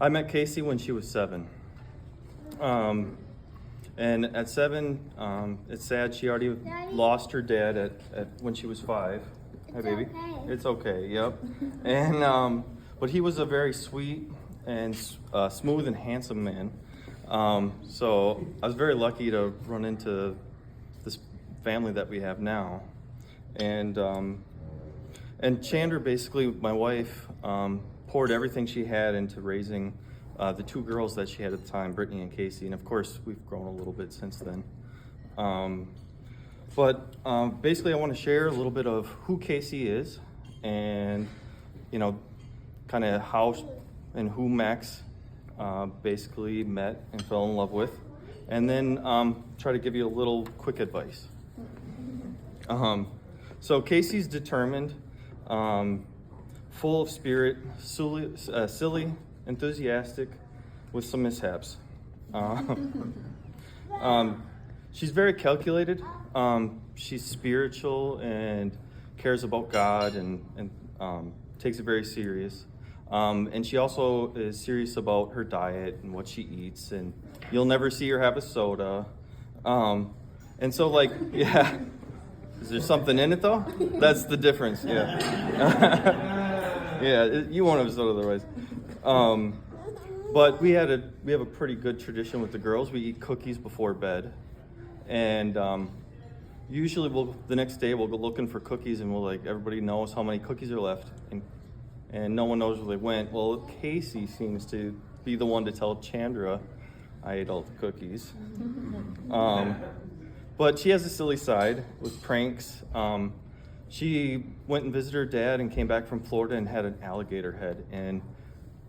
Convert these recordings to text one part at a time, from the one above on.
I met Casey when she was 7. And at 7, it's sad she already lost her dad at when she was 5. Hi, baby. Okay. It's okay. Yep. And but he was a very sweet and smooth and handsome man. So I was very lucky to run into this family that we have now. And Chandra, basically, my wife, poured everything she had into raising the 2 girls that she had at the time, Brittany and Casey. And of course, we've grown a little bit since then. But basically, I want to share a little bit of who Casey is and, kind of how and who Max basically met and fell in love with. And then try to give you a little quick advice. So Casey's determined, full of spirit, silly, enthusiastic, with some mishaps. She's very calculated. She's spiritual and cares about God and takes it very serious. And she also is serious about her diet and what she eats. And you'll never see her have a soda. And so, yeah. Is there something in it though? That's the difference. Yeah. Yeah. You won't have soda otherwise. But we have a pretty good tradition with the girls. We eat cookies before bed, and usually the next day we'll go looking for cookies, and everybody knows how many cookies are left, and no one knows where they went. Well, Casey seems to be the one to tell Chandra, I ate all the cookies. But she has a silly side with pranks. She went and visited her dad and came back from Florida and had an alligator head. And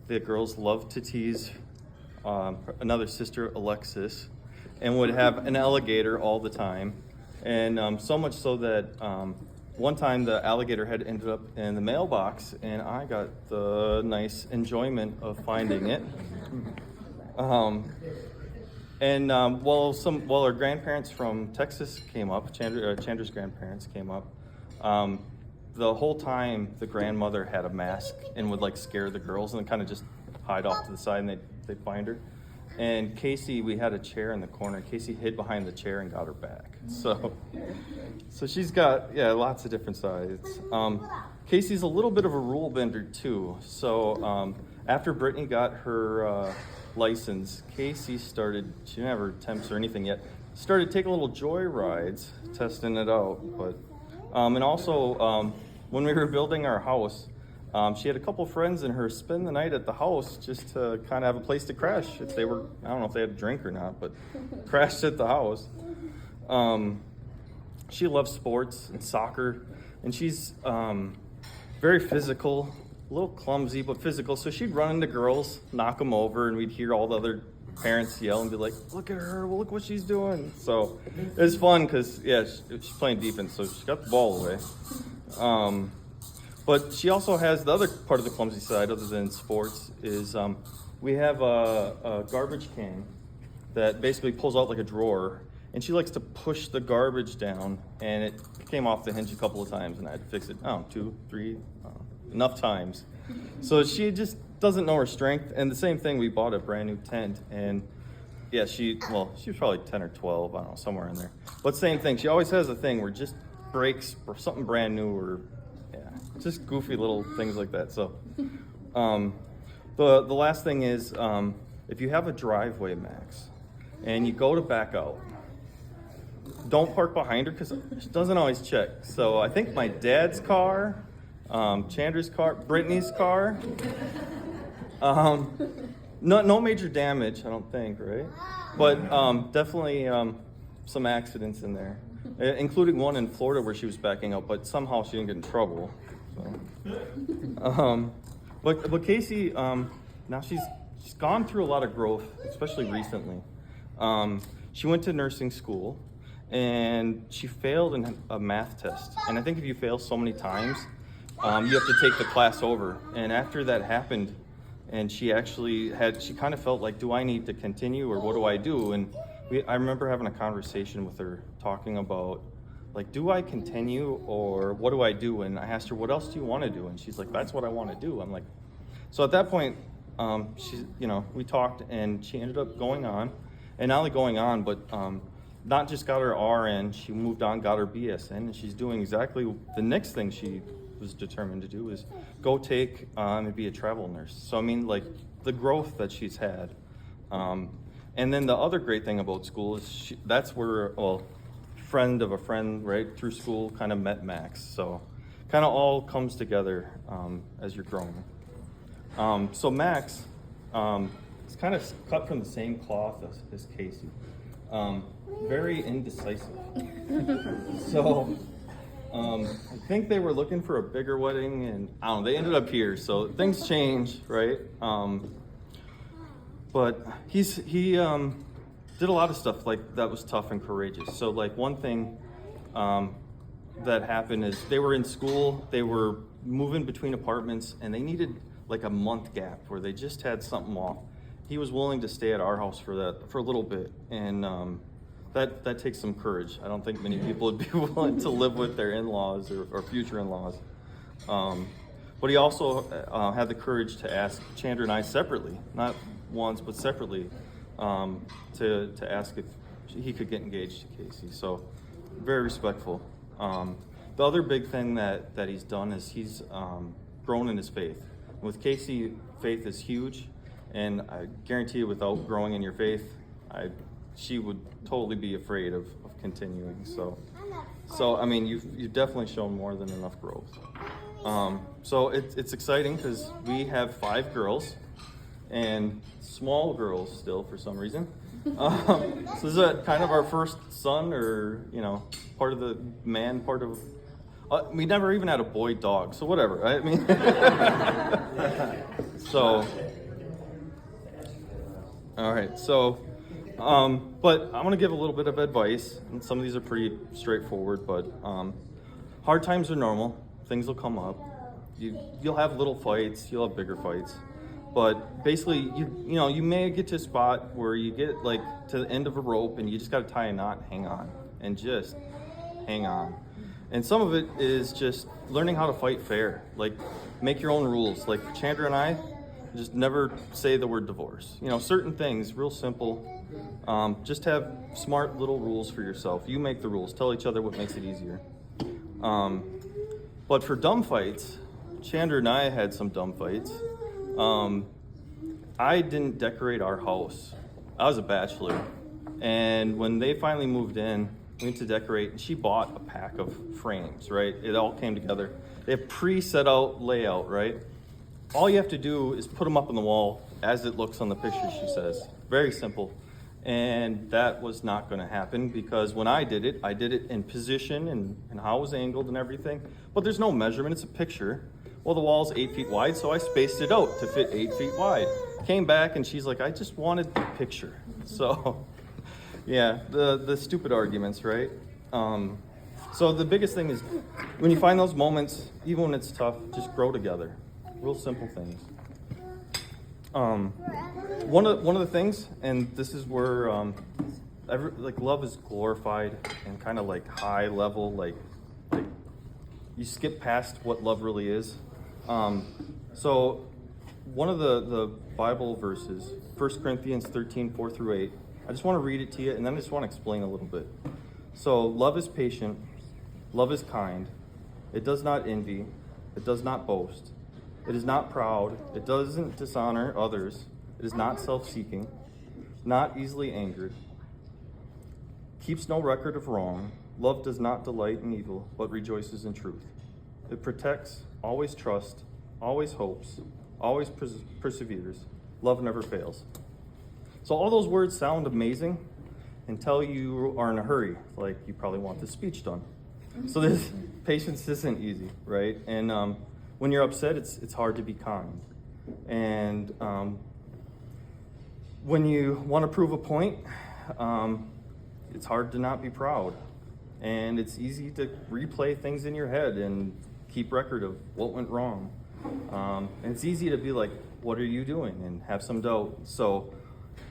the girls loved to tease another sister, Alexis, and would have an alligator all the time. And so much so that one time the alligator head ended up in the mailbox, and I got the nice enjoyment of finding it. And while our grandparents from Texas came up, Chandra's grandparents came up, the whole time the grandmother had a mask and would scare the girls and kind of just hide off to the side, and they'd find her. And Casey, we had a chair in the corner. Casey hid behind the chair and got her back. So she's got lots of different sides. Casey's a little bit of a rule bender too. So after Brittany got her license, Casey started, she never attempts or anything yet, started taking little joy rides, testing it out. But and also when we were building our house, she had a couple friends in her spend the night at the house just to kind of have a place to crash if they were, I don't know if they had a drink or not, but crashed at the house. She loves sports and soccer, and she's very physical, a little clumsy, but physical. So she'd run into girls, knock them over, and we'd hear all the other parents yell and be like, look at her, well, look what she's doing. So it was fun because, she's playing defense, so she got the ball away. But she also has the other part of the clumsy side, other than sports, is we have a garbage can that basically pulls out like a drawer, and she likes to push the garbage down, and it came off the hinge a couple of times, and I had to fix it, 2, 3, enough times. So she just doesn't know her strength. And the same thing, we bought a brand new tent, and she was probably 10 or 12, I don't know, somewhere in there. But same thing, she always has a thing where just breaks or something brand new, or just goofy little things like that. So the last thing is, if you have a driveway, Max, and you go to back out, don't park behind her because she doesn't always check. So I think my dad's car, Chandra's car, Brittany's car, no major damage, I don't think, right? But definitely some accidents in there, including one in Florida where she was backing up, but somehow she didn't get in trouble. So. But Casey, now she's gone through a lot of growth, especially recently. She went to nursing school, and she failed in a math test. And I think if you fail so many times, you have to take the class over. And after that happened, and she kind of felt like, do I need to continue, or what do I do? And I remember having a conversation with her, talking about, do I continue, or what do I do? And I asked her, what else do you want to do? And she's like, that's what I want to do. I'm like, so at that point, she, we talked, and she ended up going on, and not only going on, but not just got her RN, she moved on, got her BSN, and she's doing exactly the next thing she was determined to do is go take and be a travel nurse. So I mean, like, the growth that she's had. And then the other great thing about school is that's where, friend of a friend, right, through school kind of met Max. So kind of all comes together as you're growing. So Max is kind of cut from the same cloth as Casey. Very indecisive. So I think they were looking for a bigger wedding, and I don't know, they ended up here. So things change, right? But he did a lot of stuff like that was tough and courageous. So like one thing that happened is they were in school, they were moving between apartments, and they needed like a month gap where they just had something off. He was willing to stay at our house for a little bit, and that takes some courage. I don't think many people would be willing to live with their in-laws or future in-laws. But he also had the courage to ask Chandra and I separately, not once, but separately, to ask if he could get engaged to Casey. So very respectful. The other big thing that he's done is he's grown in his faith. With Casey, faith is huge, and I guarantee you, without growing in your faith, she would totally be afraid of continuing. So I mean, you've definitely shown more than enough growth. So it's exciting because we have 5 girls, and small girls still for some reason. So this is kind of our first son, or part of the man part of. We never even had a boy dog, so whatever. I mean, so all right. So, but I'm gonna give a little bit of advice, and some of these are pretty straightforward. But hard times are normal. Things will come up. You'll have little fights. You'll have bigger fights. But basically, you may get to a spot where you get like to the end of a rope, and you just got to tie a knot, hang on, and just hang on. And some of it is just learning how to fight fair. Like, make your own rules. Like for Chandra and I, just never say the word divorce. Certain things, real simple. Just have smart little rules for yourself. You make the rules. Tell each other what makes it easier. But for dumb fights, Chandra and I had some dumb fights. I didn't decorate our house. I was a bachelor. And when they finally moved in, we went to decorate, and she bought a pack of frames, right? It all came together. They have pre-set out layout, right? All you have to do is put them up on the wall as it looks on the picture, she says. Very simple. And that was not going to happen, because when I did it in position and how it was angled and everything. But there's no measurement, it's a picture. Well, the wall's 8 feet wide, so I spaced it out to fit 8 feet wide. Came back, and she's like, I just wanted the picture. So, yeah, the stupid arguments, right? So the biggest thing is, when you find those moments, even when it's tough, just grow together. Real simple things. One of the things, and this is where love is glorified and kind of like high level, like you skip past what love really is. So one of the Bible verses, 1 Corinthians 13, 4 through 8, I just want to read it to you, and then I just want to explain a little bit. So love is patient, love is kind, it does not envy, it does not boast, it is not proud, it doesn't dishonor others, it is not self-seeking, not easily angered, keeps no record of wrong, love does not delight in evil, but rejoices in truth. It protects, always trusts, always hopes, always perseveres, love never fails. So all those words sound amazing until you are in a hurry, like you probably want this speech done. So this patience isn't easy, right? And when you're upset, it's hard to be kind. And when you want to prove a point, it's hard to not be proud. And it's easy to replay things in your head and keep record of what went wrong. And it's easy to be like, what are you doing? And have some doubt. So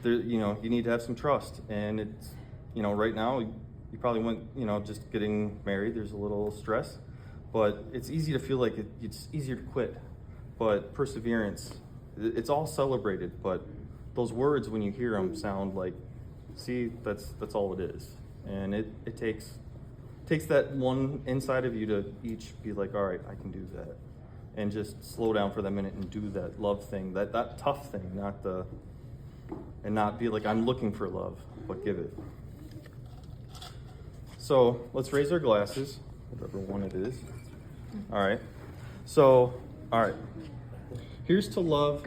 there, you need to have some trust. And it's, right now, you probably went, just getting married, there's a little stress. But it's easy to feel like it's easier to quit. But perseverance It's all celebrated, but those words, when you hear them, sound like, see, that's all it is. And it takes that one inside of you to each be like, all right, I can do that. And just slow down for that minute and do that love thing, that tough thing, and not be like, I'm looking for love, but give it. So let's raise our glasses, whatever one it is. All right. So, all right. Here's to love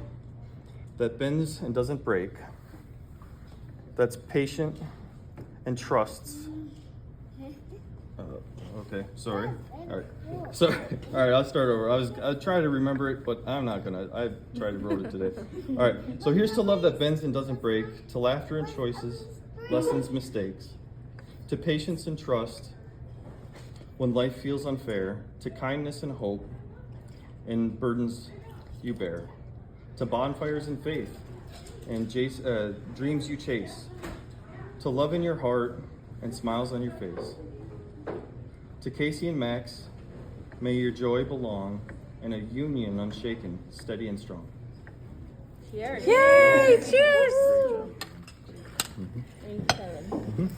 that bends and doesn't break, that's patient and trusts. Okay, sorry. All right. Sorry. All right, I'll start over. I'll try to remember it, but I'm not gonna. I tried to wrote it today. All right. So here's to love that bends and doesn't break, to laughter and choices, lessons, mistakes, to patience and trust when life feels unfair, to kindness and hope and burdens you bear, to bonfires and faith and dreams you chase, to love in your heart and smiles on your face. To Casey and Max, may your joy belong in a union unshaken, steady and strong. Cheers! Yay! Cheers! Thanks, Kevin.